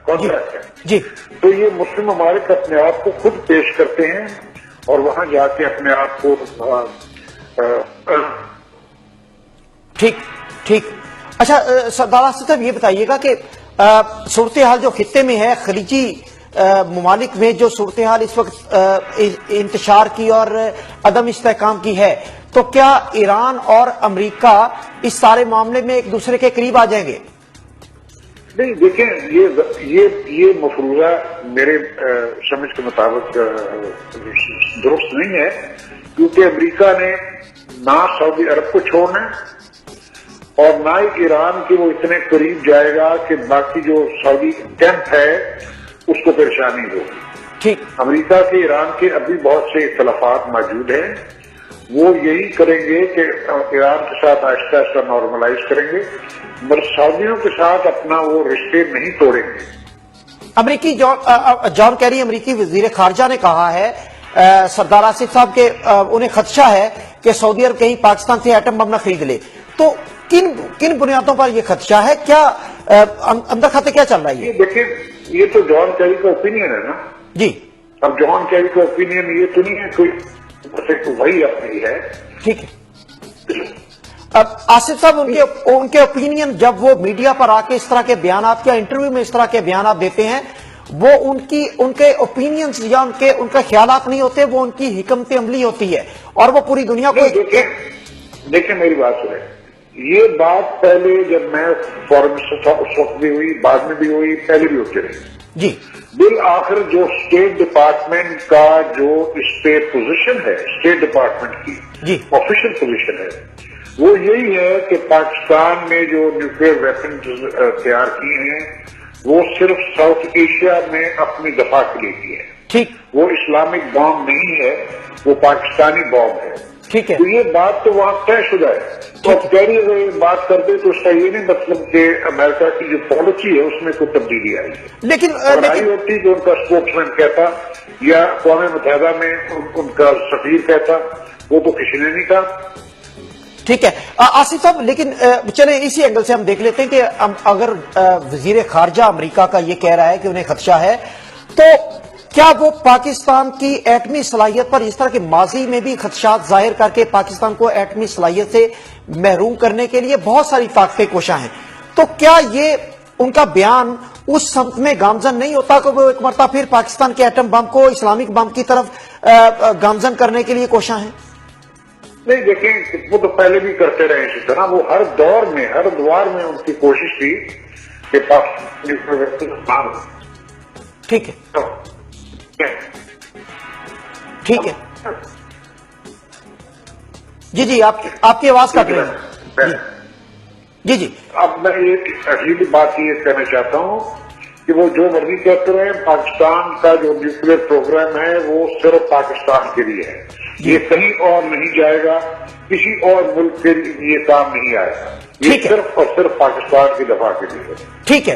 Contract ہے جی تو یہ مسلم ممالک اپنے آپ کو خود پیش کرتے ہیں اور وہاں جا کے اپنے آپ کو ٹھیک اچھا سردار آصف صاحب یہ بتائیے گا کہ صورتحال جو خطے میں ہے خلیجی ممالک میں جو صورتحال اس وقت انتشار کی اور عدم استحکام کی ہے تو کیا ایران اور امریکہ اس سارے معاملے میں ایک دوسرے کے قریب آ جائیں گے؟ نہیں دیکھیں یہ مفروضہ میرے سمجھ کے مطابق درست نہیں ہے کیونکہ امریکہ نے نہ سعودی عرب کو چھوڑنا ہے اور نہ ہی ایران کے وہ اتنے قریب جائے گا کہ باقی جو سعودی کیمپ ہے اس کو پریشانی ہوگی. ٹھیک. امریکہ کے ایران کے ابھی بہت سے اختلافات موجود ہیں وہ یہی کریں گے کہ ایران کے ساتھ آہستہ آہستہ نارملائز کریں گے مگر سعودیوں کے ساتھ اپنا وہ رشتے نہیں توڑیں گے. امریکی جان کیری امریکی وزیر خارجہ نے کہا ہے سردار آصف صاحب کہ انہیں خدشہ ہے کہ سعودی عرب کہیں پاکستان سے ایٹم بم نہ خرید لے تو کن بنیادوں پر یہ خدشہ ہے؟ کیا اندر خطے کیا چل رہا ہے؟ دیکھیں یہ تو جان کیری کا اوپینین ہے نا. جی اب جان کیری کا اوپینین یہ تو نہیں ہے کوئی وہی اپنی ہے. ٹھیک ہے. اب آصف صاحب ان کے اوپینین جب وہ میڈیا پر آ کے اس طرح کے بیانات یا انٹرویو میں اس طرح کے بیانات دیتے ہیں وہ ان کے اوپینینز یا ان کا خیالات نہیں ہوتے وہ ان کی حکمت عملی ہوتی ہے اور وہ پوری دنیا کو دیکھیں میری بات سنیں. یہ بات پہلے جب میں فورن منسٹر اس وقت بھی ہوئی بعد میں بھی ہوئی پہلے بھی ہوتی رہی. جی بالآخر جو اسٹیٹ ڈپارٹمنٹ کا جو اس پہ پوزیشن ہے اسٹیٹ ڈپارٹمنٹ کی جی آفیشیل پوزیشن ہے وہ یہی ہے کہ پاکستان نے جو نیوکلیئر ویپنز تیار کیے ہیں وہ صرف ساؤتھ ایشیا میں اپنی دفاع کے لیے کی ہے. ٹھیک. وہ اسلامک بام نہیں ہے وہ پاکستانی بام ہے. ٹھیک ہے. تو یہ بات تو وہاں طے شدہ ہے. تو اب کیری اگر یہ بات کر دے تو اس کا یہ نہیں مطلب کہ امریکہ کی جو پالیسی ہے اس میں کوئی تبدیلی آئی ہے. لیکن آئی ہوتی کہ ان کا اسپوکس مین کہتا یا اقوام متحدہ میں ان کا سفیر کہتا وہ تو کسی نے نہیں کہا. ٹھیک ہے آصف صاحب لیکن چلیں اسی اینگل سے ہم دیکھ لیتے ہیں کہ اگر وزیر خارجہ امریکہ کا یہ کہہ رہا ہے کہ انہیں خدشہ ہے تو کیا وہ پاکستان کی ایٹمی صلاحیت پر اس طرح کے ماضی میں بھی خدشات ظاہر کر کے پاکستان کو ایٹمی صلاحیت سے محروم کرنے کے لیے بہت ساری طاقتیں کوشاں ہیں تو کیا یہ ان کا بیان اس سمت میں گامزن نہیں ہوتا کہ وہ ایک مرتبہ پھر پاکستان کے ایٹم بم کو اسلامک بم کی طرف گامزن کرنے کے لیے کوشاں ہیں؟ نہیں دیکھیں وہ تو پہلے بھی کرتے رہے اسی طرح وہ ہر دور میں ہر دوار میں ان کی کوشش تھی کہ پاکستان. ٹھیک ہے ٹھیک ہے. جی آپ کی آواز کٹ رہی ہے. جی اب میں یہ اگلی بات یہ کہنا چاہتا ہوں کہ وہ جو مرضی کہتے رہے پاکستان کا جو نیوکلیئر پروگرام ہے وہ صرف پاکستان کے لیے ہے. یہ کہیں اور نہیں جائے گا کسی اور ملک کے لیے یہ کام نہیں آئے گا. یہ صرف اور صرف پاکستان کی دفاع کے لیے. ٹھیک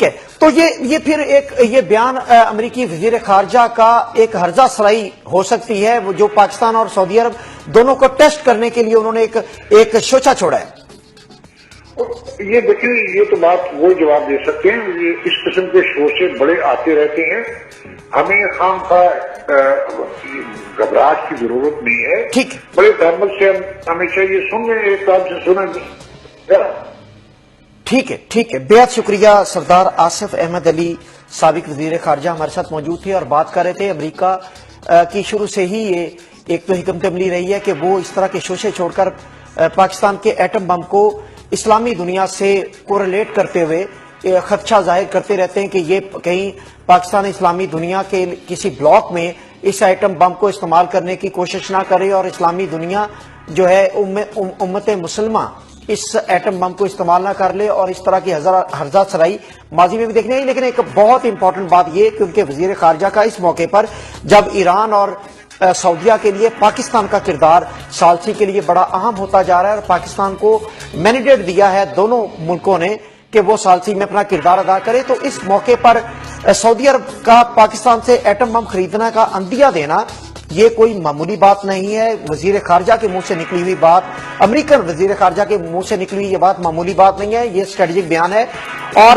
ہے. تو یہ پھر یہ بیان امریکی وزیر خارجہ کا ایک ہرزہ سرائی ہو سکتی ہے وہ جو پاکستان اور سعودی عرب دونوں کو ٹیسٹ کرنے کے لیے انہوں نے ایک شوچا چھوڑا ہے. یہ دیکھیں یہ تو بات وہی جواب دے سکتے ہیں. یہ اس قسم کے شوچے بڑے آتے رہتے ہیں. ہمیں خام خواہ گھبراہٹ کی ضرورت نہیں ہے. ٹھیک بڑے تحمل سے ہم ہمیشہ یہ سن رہے ہیں ایک آپ سے سنیں. ٹھیک ہے. بہت شکریہ سردار آصف احمد علی سابق وزیر خارجہ ہمارے ساتھ موجود تھے اور بات کر رہے تھے. امریکہ کی شروع سے ہی یہ ایک تو حکمت عملی رہی ہے کہ وہ اس طرح کے شوشے چھوڑ کر پاکستان کے ایٹم بم کو اسلامی دنیا سے کوریلیٹ کرتے ہوئے خدشہ ظاہر کرتے رہتے ہیں کہ یہ کہیں پاکستان اسلامی دنیا کے کسی بلاک میں اس ایٹم بم کو استعمال کرنے کی کوشش نہ کرے اور اسلامی دنیا جو ہے امت مسلمہ اس ایٹم بم کو استعمال نہ کر لے اور اس طرح کی ہرزہ سرائی ماضی میں بھی دیکھنے ہیں. لیکن ایک بہت امپورٹنٹ بات یہ کہ ان کے وزیر خارجہ کا اس موقع پر جب ایران اور سعودیہ کے لیے پاکستان کا کردار ثالثی کے لیے بڑا اہم ہوتا جا رہا ہے اور پاکستان کو مینڈیٹ دیا ہے دونوں ملکوں نے کہ وہ ثالثی میں اپنا کردار ادا کرے تو اس موقع پر سعودی عرب کا پاکستان سے ایٹم بم خریدنے کا عندیہ دینا یہ کوئی معمولی بات نہیں ہے. وزیر خارجہ کے منہ سے نکلی ہوئی بات امریکن وزیر خارجہ کے منہ سے نکلی ہوئی یہ بات معمولی بات نہیں ہے. یہ اسٹریٹجک بیان ہے اور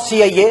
CIA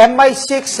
MI6,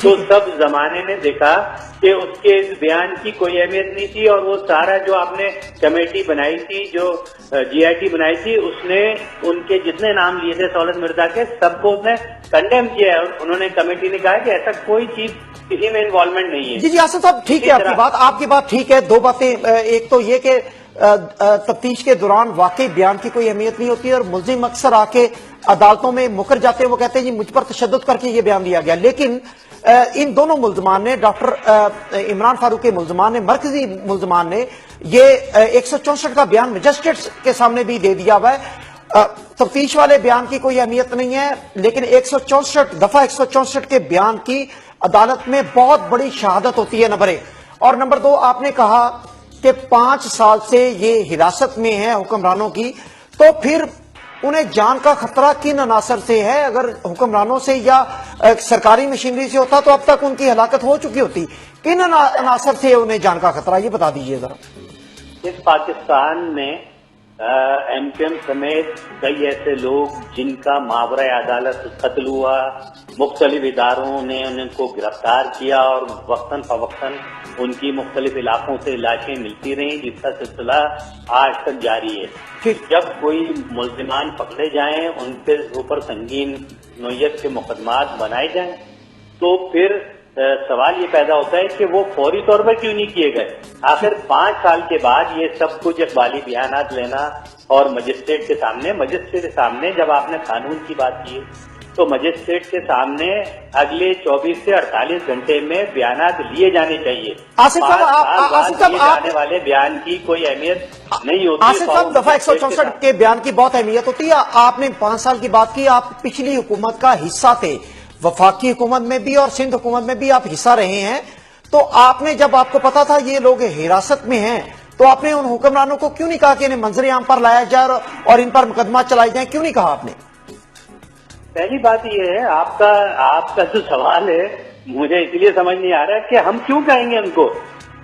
تو سب زمانے نے دیکھا کہ اس کے اس بیان کی کوئی اہمیت نہیں تھی، اور وہ سارا جو آپ نے کمیٹی بنائی تھی، جو جی آئی ٹی بنائی تھی، اس نے ان کے جتنے نام لیے تھے سہولت مرزا کے، سب کو اس نے کنڈیم کیا ہے، اور انہوں نے کمیٹی نے کہا کہ ایسا کوئی چیز کسی میں انوالومنٹ نہیں ہے۔ جی آصف صاحب ٹھیک ہے، آپ کی بات ٹھیک ہے، دو باتیں، ایک تو یہ کہ تفتیش کے دوران واقعی بیان کی کوئی اہمیت نہیں ہوتی، اور ملزم اکثر آ کے عدالتوں میں مکر جاتے ہیں، وہ کہتے ہیں جی مجھ پر تشدد کر کے یہ بیان دیا گیا، لیکن ان دونوں ملزمان نے، ڈاکٹر عمران فاروق کے ملزمان نے، مرکزی ملزمان نے، یہ 164 کا بیان مجسٹریٹ کے سامنے بھی دے دیا ہوا ہے۔ تفتیش والے بیان کی کوئی اہمیت نہیں ہے، لیکن 164 دفعہ 164 کے بیان کی عدالت میں بہت بڑی شہادت ہوتی ہے، نمبر 1۔ اور نمبر 2، آپ نے کہا کہ 5 سال سے یہ حراست میں ہے حکمرانوں کی، تو پھر انہیں جان کا خطرہ کن عناصر سے ہے؟ اگر حکمرانوں سے یا سرکاری مشینری سے ہوتا تو اب تک ان کی ہلاکت ہو چکی ہوتی، کن عناصر سے انہیں جان کا خطرہ، یہ بتا دیجئے ذرا۔ اس پاکستان میں ایم کیو ایم سمیت کئی ایسے لوگ جن کا ماورائے عدالت قتل ہوا، مختلف اداروں نے ان کو گرفتار کیا، اور وقتاً فوقتاً ان کی مختلف علاقوں سے لاشیں ملتی رہیں، جس کا سلسلہ آج تک جاری ہے۔ جب کوئی ملزمان پکڑے جائیں، ان کے اوپر سنگین نوعیت کے مقدمات بنائے جائیں، تو پھر سوال یہ پیدا ہوتا ہے کہ وہ فوری طور پر کیوں نہیں کیے گئے؟ آخر 5 سال کے بعد یہ سب کچھ اقبالی بیانات لینا اور مجسٹریٹ کے سامنے جب آپ نے قانون کی بات کی تو مجسٹریٹ کے سامنے اگلے 24 سے 48 گھنٹے میں بیانات لیے جانے چاہیے۔ آصف صاحب آنے والے بیان کی کوئی اہمیت نہیں ہوتی۔ آصف صاحب دفعہ 164 کے بیان کی بہت اہمیت ہوتی ہے۔ آپ نے 5 سال کی بات کی، آپ پچھلی حکومت کا حصہ تھے، وفاقی حکومت میں بھی اور سندھ حکومت میں بھی آپ حصہ رہے ہیں، تو آپ نے جب آپ کو پتا تھا یہ لوگ حراست میں ہیں تو آپ نے ان حکمرانوں کو کیوں نہیں کہا کہ انہیں منظر عام پر لایا جائے اور ان پر مقدمہ چلائے جائیں؟ کیوں نہیں کہا آپ نے؟ پہلی بات یہ ہے، آپ کا جو سوال ہے مجھے اس لیے سمجھ نہیں آ رہا ہے کہ ہم کیوں کہیں گے ان کو؟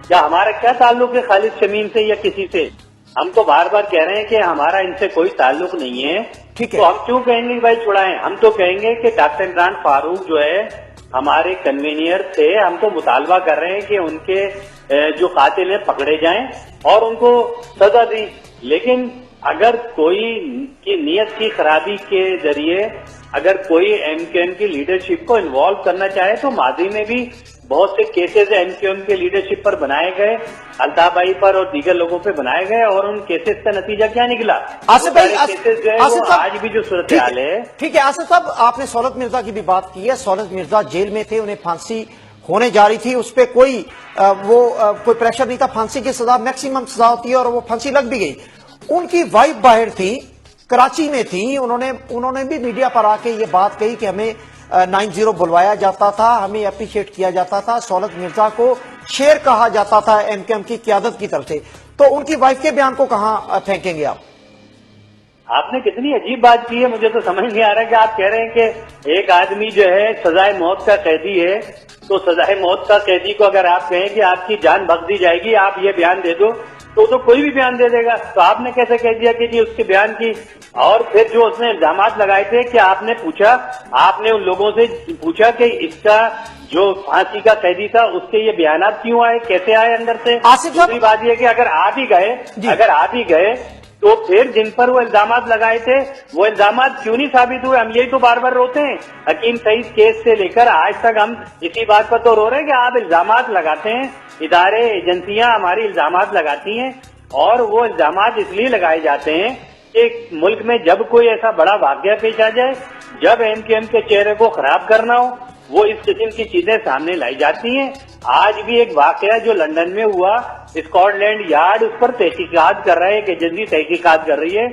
کیا ہمارا کیا تعلق ہے خالد شمیم سے یا کسی سے؟ ہم تو بار بار کہہ رہے ہیں کہ ہمارا ان سے کوئی تعلق نہیں ہے، تو ہم کیوں کہیں گے بھائی چھڑائیں؟ ہم تو کہیں گے کہ ڈاکٹر عمران فاروق جو ہے ہمارے کنوینئر تھے، ہم تو مطالبہ کر رہے ہیں کہ ان کے جو قاتل ہیں پکڑے جائیں اور ان کو سزا دی، لیکن اگر کوئی کی نیت کی خرابی کے ذریعے اگر کوئی ایم کیو ایم کی لیڈرشپ کو انوالو کرنا چاہے تو ماضی میں بھی بہت سے کیسز ایم کیو ایم کے لیڈرشپ پر بنائے گئے، الطاف بھائی پر اور دیگر لوگوں پہ بنائے گئے، اور ان کیسز کا نتیجہ کیا نکلا؟ آصف بھائی، کیسز جو ہے وہ آج بھی جو صورتحال ہے۔ ٹھیک ہے آصف صاحب، آپ نے سہولت مرزا کی بھی بات کی ہے۔ سہولت مرزا جیل میں تھے، انہیں پھانسی ہونے جا رہی تھی، اس پہ کوئی پریشر نہیں تھا، پھانسی کی سزا میکسیمم سزا ہوتی ہے اور وہ پھانسی لگ بھی گئی۔ ان کی وائف باہر تھی، کراچی میں تھی، انہوں نے بھی میڈیا پر آ کے یہ بات کہی کہ ہمیں 90 بلوایا جاتا تھا، ہمیں اپریشیٹ کیا جاتا تھا، سہولت مرزا کو شیر کہا جاتا تھا ایم کیو ایم کی قیادت کی طرف سے، تو ان کی وائف کے بیان کو کہاں پھینکیں گے آپ؟ آپ نے کتنی عجیب بات کی ہے، مجھے تو سمجھ نہیں آ رہا کہ آپ کہہ رہے ہیں کہ ایک آدمی جو ہے سزائے موت کا قیدی ہے، تو سزائے موت کا قیدی کو اگر آپ کہیں کہ آپ کی جان بخش دی جائے گی، آپ یہ بیان دے دو، تو کوئی بھی بیان دے دے گا۔ تو آپ نے کیسے کہہ دیا کہ جی اس کے بیان کی؟ اور پھر جو اس نے الزامات لگائے تھے کہ آپ نے ان لوگوں سے پوچھا کہ اس کا جو پھانسی کا قیدی تھا اس کے یہ بیانات کیوں آئے، کیسے آئے اندر سے؟ دوسری بات یہ کہ اگر آپ ہی گئے تو پھر جن پر وہ الزامات لگائے تھے وہ الزامات کیوں نہیں ثابت ہوئے؟ ہم یہی تو بار بار روتے ہیں، حکیم سعید کیس سے لے کر آج تک ہم اسی بات پر تو رو رہے ہیں کہ آپ الزامات لگاتے ہیں، ادارے ایجنسیاں ہماری الزامات لگاتی ہیں، اور وہ الزامات اس لیے لگائے جاتے ہیں کہ ملک میں جب کوئی ایسا بڑا واقعہ پیش آ جائے، جب ایم کیو ایم کے چہرے کو خراب کرنا ہو، وہ اس قسم کی چیزیں سامنے لائی جاتی ہیں۔ آج بھی ایک واقعہ جو لندن میں ہوا، اسکاٹ لینڈ یارڈ اس پر تحقیقات کر رہا ہے، ایک ایجنسی تحقیقات کر رہی ہے،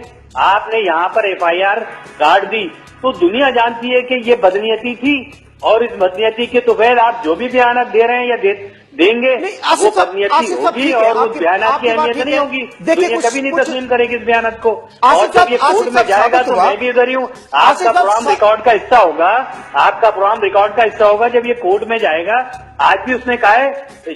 آپ نے یہاں پر ایف آئی آر کاٹ دی، تو دنیا جانتی ہے کہ یہ بدنیتی تھی، اور اس بدنیتی کے تو غیر آپ جو بھی بیانات دے رہے ہیں یا دیں گے وہ بدنیتی ہوگی، اور اس بیانات کی اہمیت نہیں ہوگی، دنیا کبھی نہیں تسلیم کرے گی اس بیانات کو۔ اور جب یہ کورٹ میں جائے گا تو میں بھی ادھر ہی ہوں، آپ کا پروگرام ریکارڈ کا حصہ ہوگا، جب یہ کورٹ میں جائے گا۔ آج بھی اس نے کہا ہے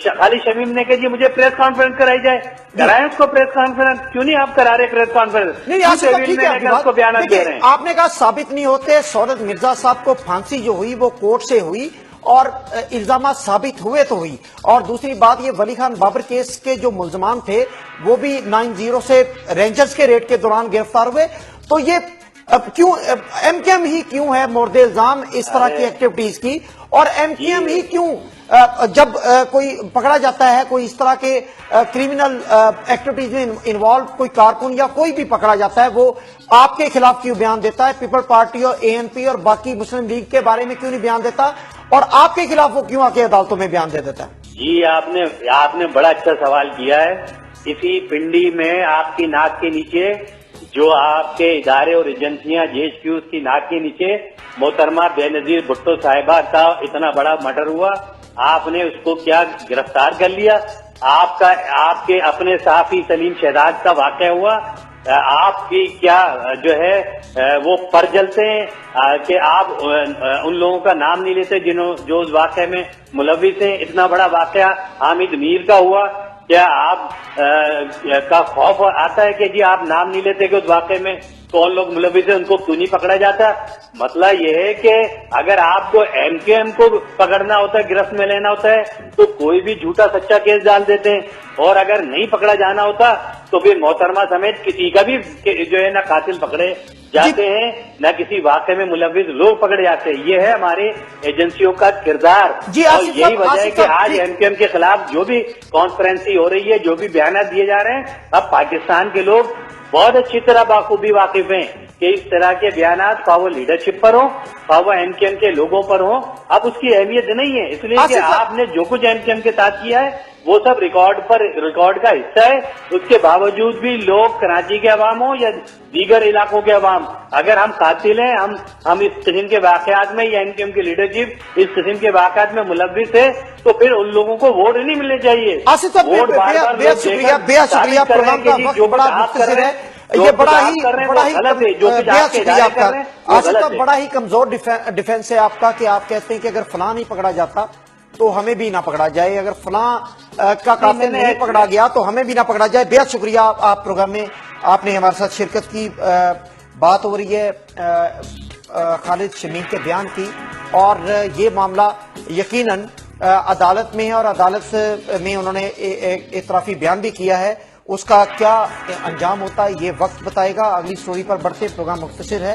خالد شمیم نے کہ جی مجھے پریس کانفرنس کرائی جائے، کرائیں اس کو پریس کانفرنس، کیوں نہیں آپ کرا رہے پریس کانفرنس؟ اس کو بیانات دے رہے ہیں۔ آپ نے کہا ثابت نہیں ہوتے، سہولت مرزا صاحب کو پھانسی جو ہوئی وہ کورٹ سے ہوئی، اور الزامات ثابت ہوئے تو ہوئی. اور دوسری بات یہ ولی خان بابر کیس کے جو ملزمان تھے وہ بھی 90 سے رینجرز کے ریڈ کے دوران گرفتار ہوئے. تو یہ کیوں ایم کیو ایم ہی کیوں ہے مورد الزام اس طرح کی ایکٹیویٹیز کی؟ اور ایم کیو ایم ہی کیوں جب کوئی پکڑا جاتا ہے کوئی اس طرح کے کریمنل ایکٹیویٹیز میں انوالو کوئی کارکن یا کوئی بھی پکڑا جاتا ہے وہ آپ کے خلاف کیوں بیان دیتا ہے؟ پیپل پارٹی اور اے این پی اور باقی مسلم لیگ کے بارے میں کیوں نہیں بیان دیتا اور آپ کے خلاف وہ کیوں آ کے عدالتوں میں بیان دے دیتا ہے؟ جی آپ نے بڑا اچھا سوال کیا ہے. اسی پنڈی میں آپ کی ناک کے نیچے جو آپ کے ادارے اور ایجنسیاں جے ایچ کیوز کی ناک کے نیچے محترمہ بے نظیر بھٹو صاحبہ کا اتنا بڑا مرڈر ہوا، آپ نے اس کو کیا گرفتار کر لیا؟ آپ کے اپنے صحافی سلیم شہزاد کا واقعہ ہوا، آپ کی کیا جو ہے وہ پر جلتے ہیں کہ آپ ان لوگوں کا نام نہیں لیتے جو اس واقعے میں ملوث ہیں؟ اتنا بڑا واقعہ حامد میر کا ہوا، کیا آپ کا خوف آتا ہے کہ جی آپ نام نہیں لیتے کہ اس واقعے میں کون لوگ ملوث ہیں ان کو کیوں نہیں پکڑا جاتا؟ مسئلہ یہ ہے کہ اگر آپ کو ایم کیو ایم کو پکڑنا ہوتا ہے، گرفت میں لینا ہوتا ہے تو کوئی بھی جھوٹا سچا کیس ڈال دیتے ہیں، اور اگر نہیں پکڑا جانا ہوتا تو پھر محترمہ سمیت کسی کا بھی جو ہے نہ قاتل پکڑے جاتے ہیں نہ کسی واقعے میں ملوث لوگ پکڑے جاتے ہیں. یہ ہے ہمارے ایجنسیوں کا کردار. اور یہی وجہ ہے کہ آج ایم کیو ایم کے خلاف جو بھی کانفرنسی ہو رہی ہے، جو بھی بیانات دیے جا رہے ہیں، اب پاکستان کے لوگ بہت اچھی طرح بخوبی واقف ہیں کہ اس طرح کے بیانات خواہ وہ لیڈرشپ پر ہوں خواہ وہ ایم کیو ایم کے لوگوں پر ہوں، اب اس کی اہمیت نہیں ہے، اس لیے کہ آپ نے جو کچھ ایم کیو ایم کے ساتھ کیا ہے وہ سب ریکارڈ کا حصہ ہے. اس کے باوجود بھی لوگ کراچی کے عوام ہوں یا دیگر علاقوں کے عوام، اگر ہم قاتل ہیں، ہم اس قسم کے واقعات میں یا ایم کیو ایم کی لیڈرشپ اس قسم کے واقعات میں ملوث ہے تو پھر ان لوگوں کو ووٹ نہیں ملنے چاہیے. آصف صاحب بے شکریہ پروگرام کا وقت بڑا مختصر ہے. یہ بڑا ہی کمزور ڈیفنس ہے آپ کا کہ آپ کہتے ہیں کہ اگر فلاں نہیں پکڑا جاتا تو ہمیں بھی نہ پکڑا جائے، اگر فلاں کا قاتل نہیں پکڑا گیا تو ہمیں بھی نہ پکڑا جائے. بے شکریہ آپ پروگرام میں آپ نے ہمارے ساتھ شرکت کی. بات ہو رہی ہے خالد شمیم کے بیان کی اور یہ معاملہ یقیناً عدالت میں ہے اور عدالت میں انہوں نے اعترافی بیان بھی کیا ہے. اس کا کیا انجام ہوتا ہے یہ وقت بتائے گا. اگلی سٹوری پر بڑھتے، پروگرام مختصر ہے.